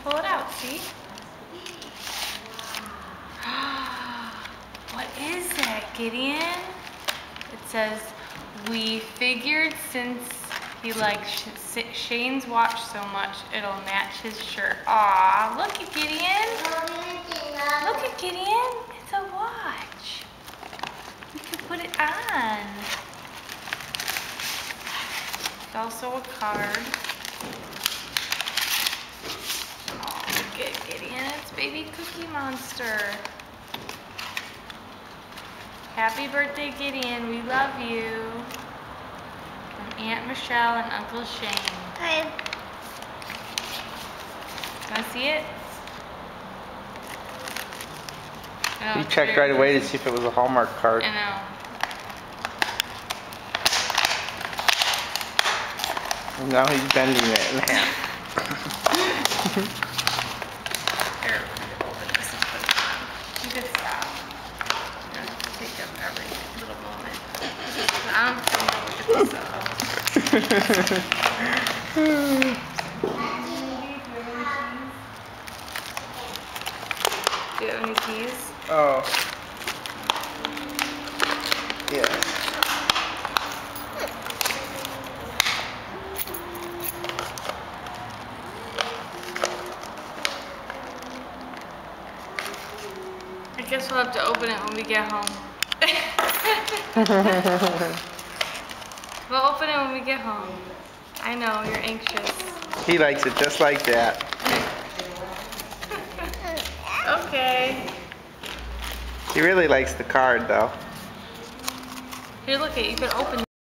pull it out, see? What is that, Gideon? It says, we figured since he likes Shane's watch so much, it'll match his shirt. Aw, look at Gideon. Look at Gideon. It's a watch. You can put it on. It's also a card. Oh, look at Gideon. It's baby Cookie Monster. Happy birthday, Gideon. We love you. From Aunt Michelle and Uncle Shane. Hi. Want to see it? You checked right away to see if it was a Hallmark card. I know. And now he's bending it in half. Here, open this and put it on. You can stop. You don't have to take up every little moment. I'm gonna look at this. Do you have any keys? Oh. Yes. I guess we'll have to open it when we get home. We'll open it when we get home. I know, you're anxious. He likes it just like that. Okay. He really likes the card though. Here, look it. You can open